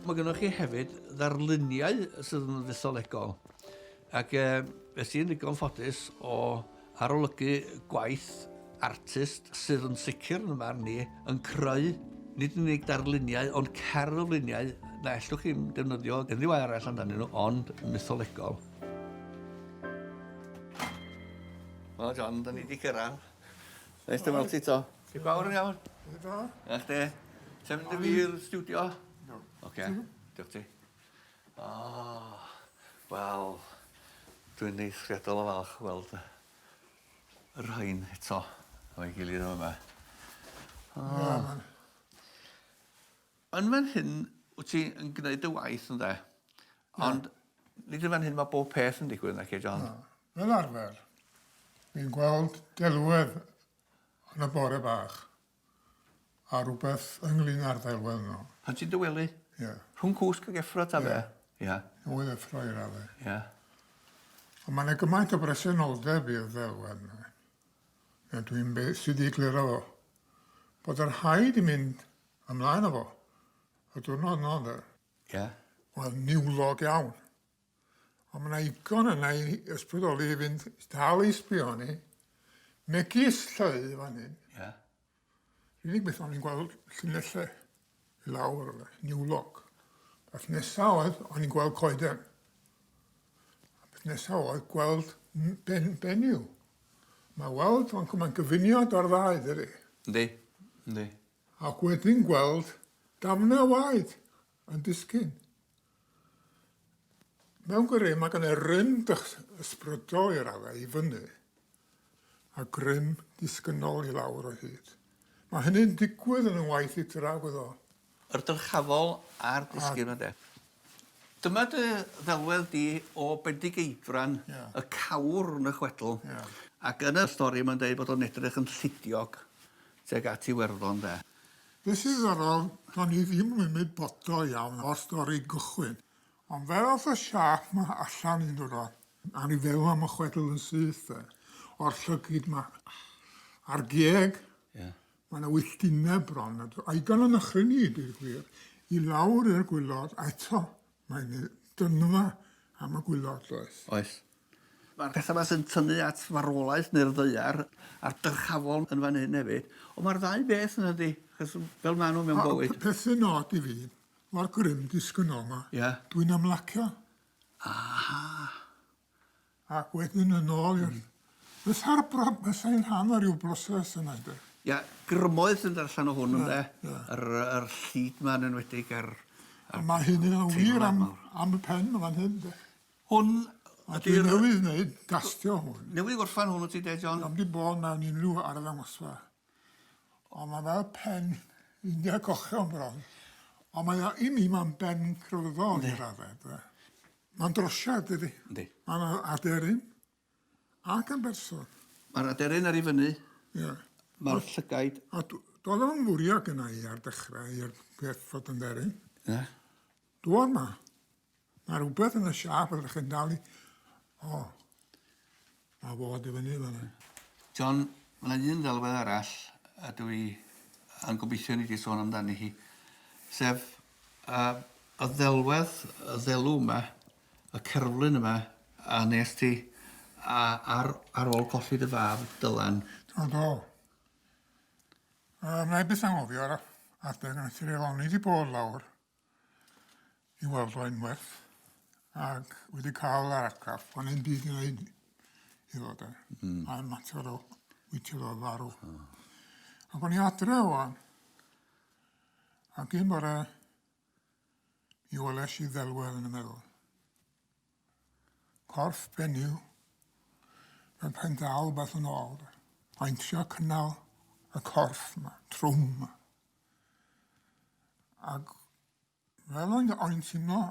Mae gennych chi hefyd ddarluniau sydd yn fytholegol. Ac beth sy'n ddigon ffodus o arolygu gwaith artist sydd yn sicr yn y marn ni yn creu nid yn unig darluniau, ond cerfluniau na allwch chi'n defnyddio unrhyw arall amdanyn nhw, ond mytholegol. O, John, da ni wedi cyrraedd. Neis dy weld ti to. Ti bawr yn iawn? Ti da? Ych de? Ti'n mynd i fi i'r studio? No. Oce, diolch ti. O, wel, dwi'n eithriadol o falch weld y rhain eto o'i gilydd yma. Ia, man. Yn fan hyn, wyt ti yn gwneud y waith yn de? Ond nid yn fan hyn mae bob peth yn digwydd na chi, John? Fel arfer, fi'n gweld delwedd yn y bore bach a rhywbeth ynglyn â'r ddelwedd nhw. Pan ti'n dywelu? Ie. Rhwng cwsg ag effro ta fe? Ie. Nwydd effro i'r adde. Ie. Ond mae'n gymaint o bresenoldeb i'r ddelwedd nhw. Dwi'n sydd i gliro fo. Bod yr haid i mynd ymlaen o fo. Y diwrnod nod e. Ie. Wel, niwlog iawn. Ond mae yna igon yna i ysbrydoli i fynd dal i sbioni, megis llwy fan hyn. Ie. Unig beth o'n i'n gweld llunellau i lawr o'r niwlog. Beth nesaf oedd, o'n i'n gweld coeden. Beth nesaf oedd gweld benyw. Mae weld, ond mae'n gyfuniad o'r ddau, dydy. Yndi, yndi. Ac wedyn gweld dafnau waed yn disgyn. Mewn gyrru, mae gen i rym ysbrydol i'r adau i fyny, a grym disgynol i lawr o hyd. Mae hynny'n digwydd yn y waith i dragwyd o. Yr dyrchafol a'r disgyn yma de. Dyma dy ddelwedd di o bendigeidfran y cawr yn y chwedl. Ac yn y stori mae'n dweud bod o'n edrych yn lludiog tuag at Iwerddon de. Be sydd ddiddorol, do'n i ddim yn mynd bodol iawn o'r stori gychwyn. Ond fel oedd y siap yma allan i'n dod o, a ni fel am y chwedl yn syth de, o'r llygyd yma. A'r geg, mae yna wylltinau bron, a i gan yn ychryn i, dwi'n gwir, i lawr i'r gwylod, a eto, mae'n dynfa am y gwylod, oes. Oes. Mae'r pethau yma sy'n tynnu at farwolaeth neu'r ddeiar a'r dyrchafol yn fan hyn hefyd. Ond mae'r ddau beth yn ydy, chos fel maen nhw mewn bywyd. Peth sy'n od i fi, mae'r grym disgynol yma. Dwi'n ymlacio. Aha. Ac wedyn yn ôl i'r... Fysa'n rhan o ryw broses yna, de. Ia, grymoedd sy'n darllen o hwn, ynddo? Yr llid ma'n enwedig ar... Mae hyn yn wir am y pen o fan hyn, de. Hwn... A dwi'n newydd wneud gastio hwn. Newydd gorffan hwn o ti, de, John? Am di bod mewn unrhyw arddangosfa. Ond mae fel pen India cochion bron. Ond i mi mae'n ben cryfddol i'r raddau. Mae'n drosiad, ydy. Mae'n aderyn ac yn berson. Mae'r aderyn ar ei fyny. Ie. Mae'r llygaid. A doedd o'n fwriad gyda i ar dechrau i'r peth fod yn deryn. Ie. Dwi'n ma. Mae rhywbeth yn y siap ydych chi'n dal i... O, mae fod i fyny fyny. John, mae yna un ddelwedd arall, a dwi yn gobeithio ni wedi sôn amdani hi, sef y ddelwedd, y ddelw yma, y cerflun yma, a nes ti ar ôl colli dy fab, Dylan. Do. Mae beth anghofio ar adeg yn eithaf o'n i wedi bod lawr i weld o unwaith. Ac wedi cael yr argraff, ond ein byd i wneud i ddod e. Mae'n mater o wytio ddod farw. Ac o'n i adre o'n, ac un bore i weles i ddelwedd yn y meddwl. Corff benyw, fel pen dal beth yn ôl. Paentio cynnal y corff yma, trwm yma. Ac fel o'n teimlo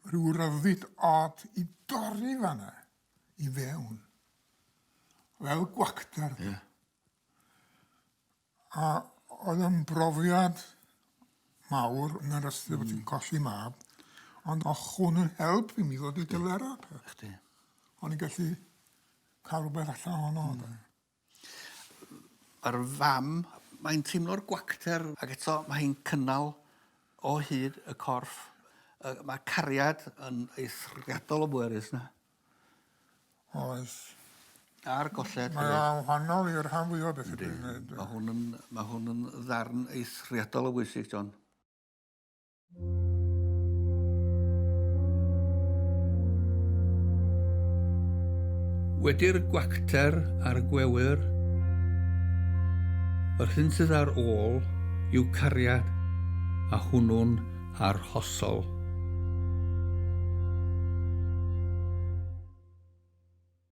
rhyw ryddid od i dorri fanna i fewn. Fel gwacter. A oedd yn brofiad mawr yn yr ystod bod ti'n colli mab, ond o chwn yn help i mi ddod i dylera. O'n i'n gallu cael rhywbeth allan honno. Mae'r fam, mae'n teimlo'r gwacter, ac eto mae hi'n cynnal o hyd y corff. Mae cariad yn eithriadol o bwerus na. Oes. A'r golled. Mae o'n wahanol i'r rhan fwy o beth ydyn gwneud. Mae hwn yn ddarn eithriadol o bwysig, John. Wedi'r gwacter a'r gwewyr, yr hyn sydd ar ôl yw cariad, a hwnnw'n arhosol.